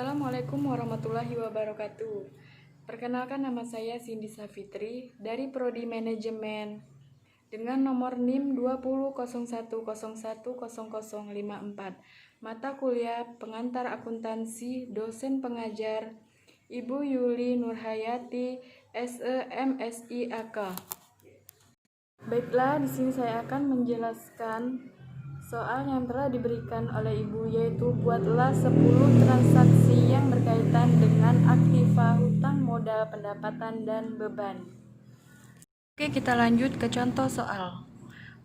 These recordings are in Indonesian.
Assalamualaikum warahmatullahi wabarakatuh. Perkenalkan, nama saya Cindy Safitri dari Prodi Manajemen dengan nomor NIM 20.01.01.0054. Mata kuliah pengantar akuntansi, dosen pengajar Ibu Yuli Nurhayati, SE MSI AK. Baiklah, di sini saya akan menjelaskan soal yang telah diberikan oleh Ibu, yaitu buatlah 10 transaksi yang berkaitan dengan aktiva hutang, modal, pendapatan, dan beban. Oke, kita lanjut ke contoh soal.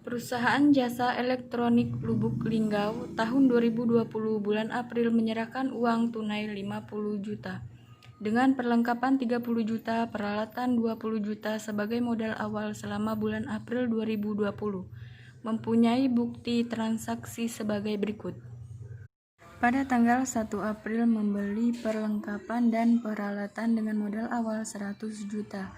Perusahaan jasa elektronik Lubuk Linggau tahun 2020 bulan April menyerahkan uang tunai 50 juta dengan perlengkapan 30 juta, peralatan 20 juta sebagai modal awal selama bulan April 2020. Mempunyai bukti transaksi sebagai berikut. Pada tanggal 1 April membeli perlengkapan dan peralatan dengan modal awal 100 juta.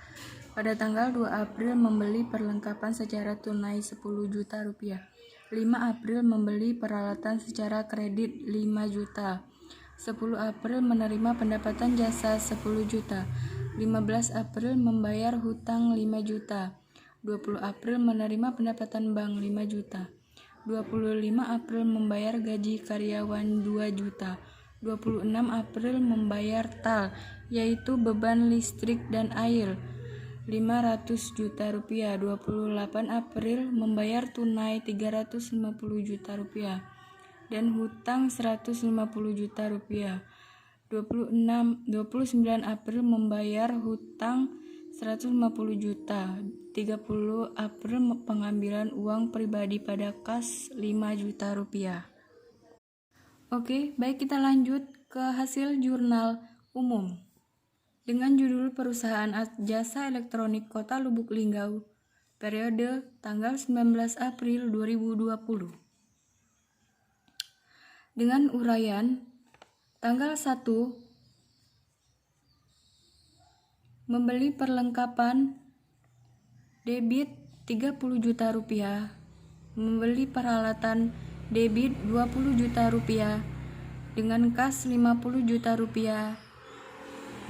Pada tanggal 2 April membeli perlengkapan secara tunai 10 juta rupiah. 5 April membeli peralatan secara kredit 5 juta. 10 April menerima pendapatan jasa 10 juta. 15 April membayar hutang 5 juta. 20 April menerima pendapatan bank 5 juta. 25 April membayar gaji karyawan 2 juta. 26 April membayar TAL, yaitu beban listrik dan air, 500 juta rupiah. 28 April membayar tunai 350 juta rupiah dan hutang 150 juta rupiah. 29 April membayar hutang 150 juta. 30 April pengambilan uang pribadi pada kas 5 juta rupiah. Oke, baik, kita lanjut ke hasil jurnal umum dengan judul Perusahaan Jasa Elektronik Kota Lubuk Linggau periode tanggal 19 April 2020. Dengan uraian tanggal 1 membeli perlengkapan debit 30 juta rupiah, membeli peralatan debit 20 juta rupiah dengan kas 50 juta rupiah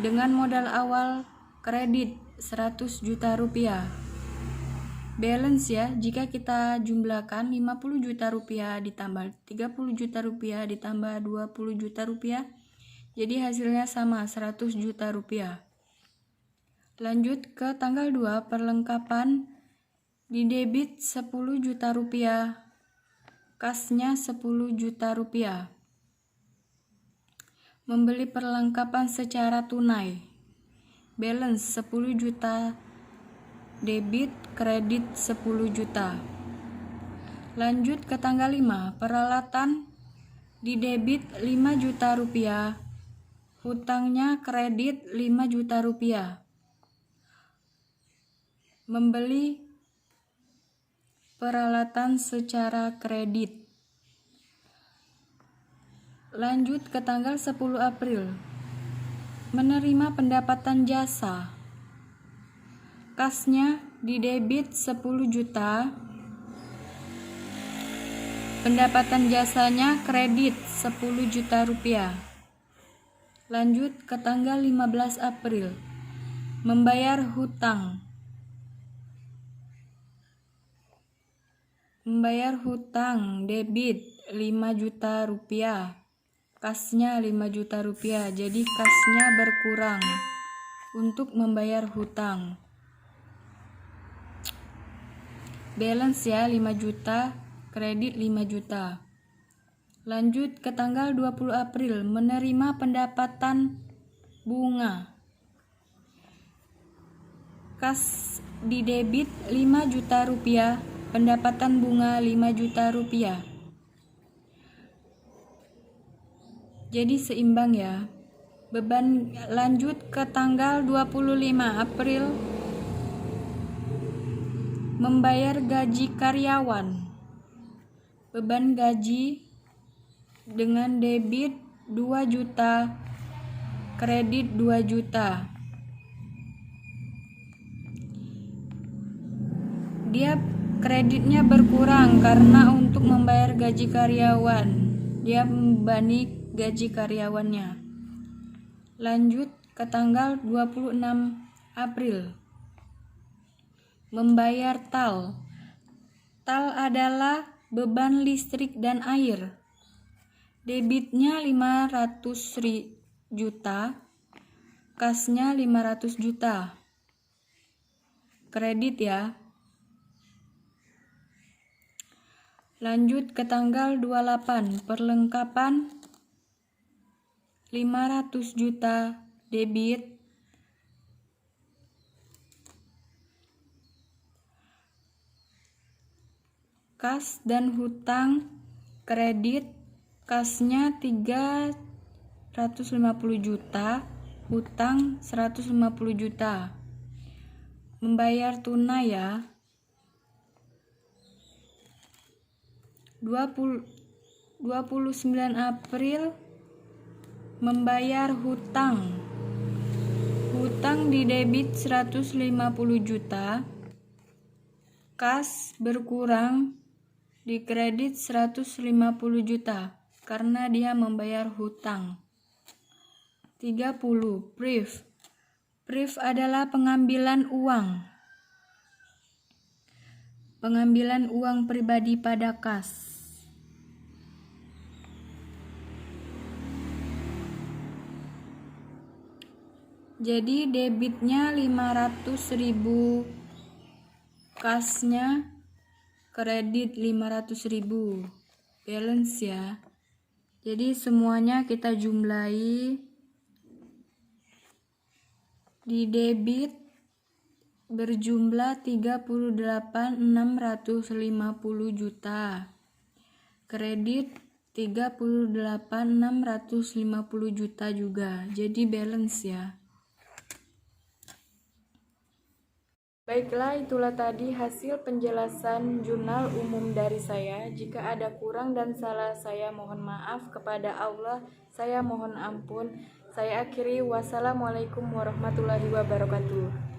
dengan modal awal kredit 100 juta rupiah. Balance ya, jika kita jumlahkan 50 juta rupiah ditambah 30 juta rupiah ditambah 20 juta rupiah, jadi hasilnya sama 100 juta rupiah. Lanjut ke tanggal 2, perlengkapan di debit 10 juta rupiah, kasnya 10 juta rupiah. Membeli perlengkapan secara tunai, balance 10 juta, debit kredit 10 juta. Lanjut ke tanggal 5, peralatan di debit 5 juta rupiah, hutangnya kredit 5 juta rupiah. Membeli peralatan secara kredit. Lanjut ke tanggal 10 April, menerima pendapatan jasa, kasnya di debit 10 juta, pendapatan jasanya kredit 10 juta rupiah. Lanjut ke tanggal 15 April, membayar hutang. Membayar hutang debit 5 juta rupiah, kasnya 5 juta rupiah, jadi kasnya berkurang untuk membayar hutang. Balance ya 5 juta, kredit 5 juta. Lanjut ke tanggal 20 April, menerima pendapatan bunga. Kas di debit 5 juta rupiah, pendapatan bunga 5 juta rupiah. Jadi seimbang ya. Beban. Lanjut ke tanggal 25 April, membayar gaji karyawan. Beban gaji dengan debit 2 juta, kredit 2 juta. Dia kreditnya berkurang karena untuk membayar gaji karyawan. Dia membebani gaji karyawannya. Lanjut ke tanggal 26 April. Membayar TAL. TAL adalah beban listrik dan air. Debitnya 500 juta, kasnya 500 juta. Kredit ya. Lanjut ke tanggal 28, perlengkapan 500 juta debit, kas dan hutang kredit, kasnya 350 juta, hutang 150 juta. Membayar tunai ya. 29 April membayar hutang. Hutang di debit 150 juta, kas berkurang, di kredit 150 juta karena dia membayar hutang. 30 Brief. Brief adalah pengambilan uang. Pengambilan uang pribadi pada kas. Jadi debitnya 500.000, kasnya kredit 500.000, balance ya. Jadi semuanya kita jumlahi. Di debit berjumlah 38.650 juta. Kredit 38.650 juta juga. Jadi balance ya. Baiklah, itulah tadi hasil penjelasan jurnal umum dari saya. Jika ada kurang dan salah, saya mohon maaf. Kepada Allah, saya mohon ampun. Saya akhiri, wassalamualaikum warahmatullahi wabarakatuh.